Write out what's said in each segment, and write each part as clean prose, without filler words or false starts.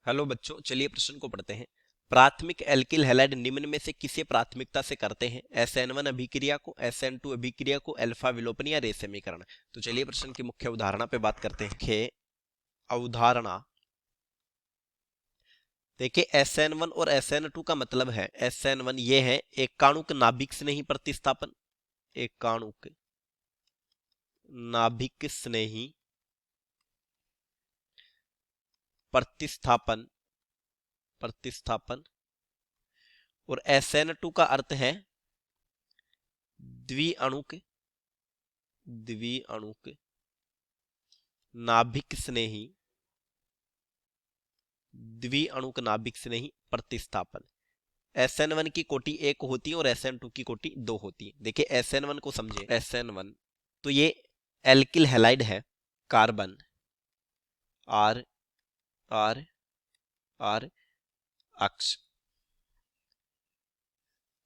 Hello बच्चों, चलिए प्रश्न को पढ़ते हैं। प्राथमिक एल्किल हैलाइड निम्न में से किसे प्राथमिकता से करते हैं? SN1 अभिक्रिया को, SN2 अभिक्रिया को, अल्फा विलोपन या रे समीकरण। तो चलिए प्रश्न की मुख्य अवधारणा पे बात करते हैं। मुख्य अवधारणा देखिए, SN1 और SN2 का मतलब है, SN1 ये है एकाणुक नाभिक स्नेही प्रतिस्थापन, एकाणुक नाभिक स्नेही प्रतिस्थापन प्रतिस्थापन और SN2 का अर्थ है द्विअणुक द्विअणुक नाभिक स्नेही द्विअणुक नाभिक स्नेही प्रतिस्थापन। SN1 की कोटि 1 होती है और SN2 की कोटि 2 होती है। देखिए SN1 को समझे। SN1 तो ये एल्किल हैलाइड है, कार्बन R R R अक्ष।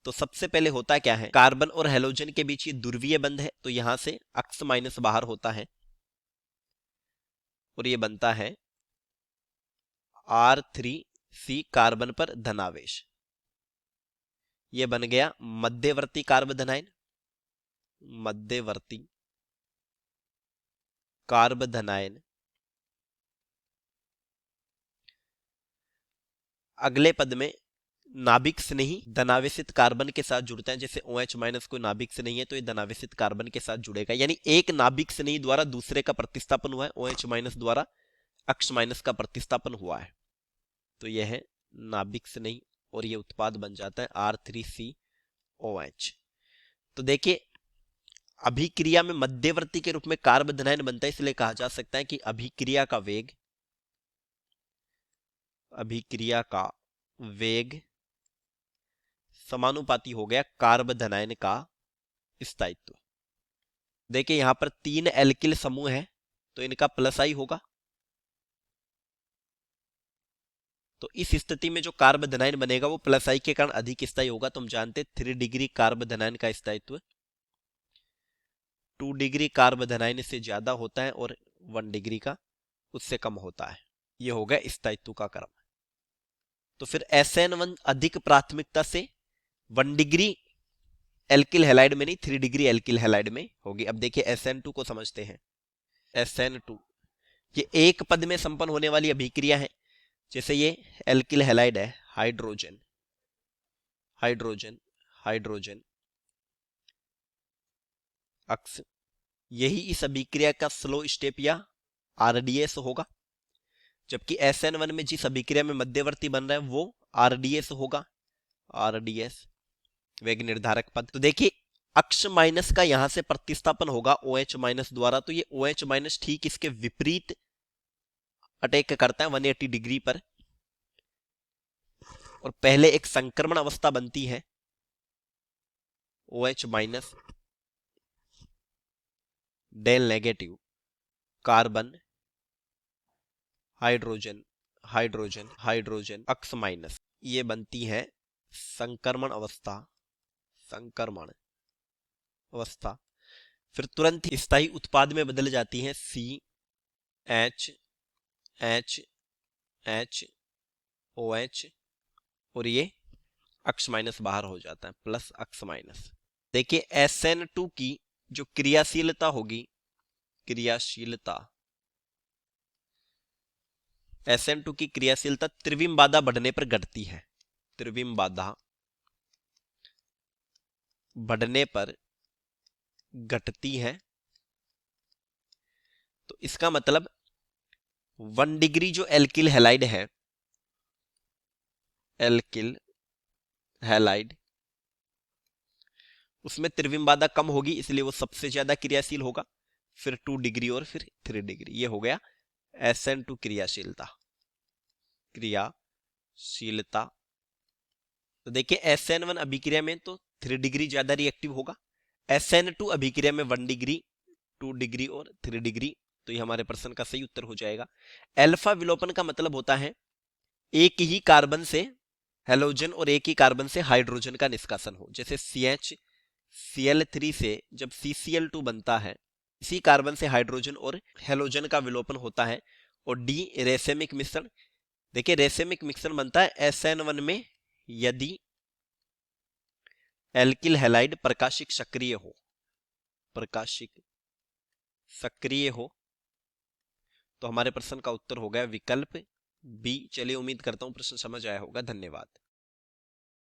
तो सबसे पहले होता क्या है, कार्बन और हेलोजन के बीच ये ध्रुवीय बंध है, तो यहां से अक्ष माइनस बाहर होता है और ये बनता है R3C, कार्बन पर धनावेश। ये बन गया मध्यवर्ती कार्बोधनाइन, मध्यवर्ती कार्बोधनाइन। अगले पद में नाभिक स्नेही धनावेशित कार्बन के साथ जुड़ता है। जैसे OH माइनस कोई नाभिक स्नेही है तो ये धनावेशित कार्बन के साथ जुड़ेगा, यानी एक नाभिक स्नेही द्वारा दूसरे का प्रतिस्थापन हुआ है, OH माइनस द्वारा अक्ष माइनस का प्रतिस्थापन हुआ है, तो यह है नाभिक स्नेही और ये उत्पाद बन जाता है R3COH। तो देखिए अभिक्रिया में मध्यवर्ती के रूप में कार्बोधनाइन बनता है, इसलिए कहा जा सकता है कि अभिक्रिया का वेग समानुपाती हो गया कार्बोधनाइन का स्थायित्व। देखिए यहां पर 3 एल्किल समूह है तो इनका प्लस आई होगा, तो इस स्थिति में जो कार्बोधनाइन बनेगा वो प्लस आई के कारण अधिक स्थायी होगा। तो हम जानते 3 डिग्री कार्बोधनाइन का स्थायित्व 2 डिग्री कार्बोधनाइन से ज्यादा होता है और 1 डिग्री का उससे कम होता है। ये हो गया स्थायित्व का क्रम। तो फिर SN1 अधिक प्राथमिकता से 1 डिग्री एल्किल हैलाइड में नहीं, 3 डिग्री एल्किल हैलाइड में होगी। अब देखिए SN2 को समझते हैं। SN2 ये एक पद में संपन्न होने वाली अभिक्रिया है। जैसे ये एल्किल हैलाइड है, हाइड्रोजन हाइड्रोजन हाइड्रोजन अक्ष, यही इस अभिक्रिया का स्लो स्टेप या RDS होगा। जबकि SN1 में जिस अभिक्रिया में मध्यवर्ती बन रहा है वो RDS होगा, RDS वेग निर्धारक पद। तो देखिए अक्ष माइनस का यहां से प्रतिस्थापन होगा OH माइनस द्वारा, तो ये OH माइनस ठीक इसके विपरीत अटैक करता है 180 डिग्री पर और पहले एक संक्रमण अवस्था बनती है OH minus del negative carbon hydrogen hydrogen hydrogen अक्ष माइनस, ये बनती है संक्रमण अवस्था संक्रमण अवस्था। फिर तुरंत स्थायी उत्पाद में बदल जाती है CH H H OH और ये अक्ष माइनस बाहर हो जाता है, प्लस अक्ष माइनस। देखिए SN2 की जो क्रियाशीलता होगी, क्रियाशीलता SN2 की क्रियाशीलता त्रिविम बाधा बढ़ने पर घटती है, त्रिविम बाधा बढ़ने पर घटती है। तो इसका मतलब 1 डिग्री जो एल्किल हैलाइड है, एल्किल हैलाइड, उसमें त्रिविम बाधा कम होगी इसलिए वो सबसे ज्यादा क्रियाशील होगा। फिर 2 डिग्री और फिर 3 डिग्री, ये हो गया SN2 क्रियाशीलता। तो देखिए SN1 अभिक्रिया में तो 3 डिग्री ज्यादा रिएक्टिव होगा, SN2 अभिक्रिया में 1 डिग्री 2 डिग्री और 3 डिग्री, तो ये हमारे प्रश्न का सही उत्तर हो जाएगा। अल्फा विलोपन का मतलब होता है एक ही कार्बन से हेलोजन और एक ही कार्बन से हाइड्रोजन का निष्कासन हो। जैसे CH से जब CCl2 बनता है, इसी कार्बन से हाइड्रोजन और हेलोजन का विलोपन होता है और डी रेसेमिक मिश्रण देखिए रेसेमिक मिक्सर बनता है SN1 में यदि एल्किल हैलाइड प्रकाशिक सक्रिय हो, प्रकाशिक सक्रिय हो। तो हमारे प्रश्न का उत्तर हो गया विकल्प बी। चलिए उम्मीद करता हूं प्रश्न समझ आया होगा। धन्यवाद।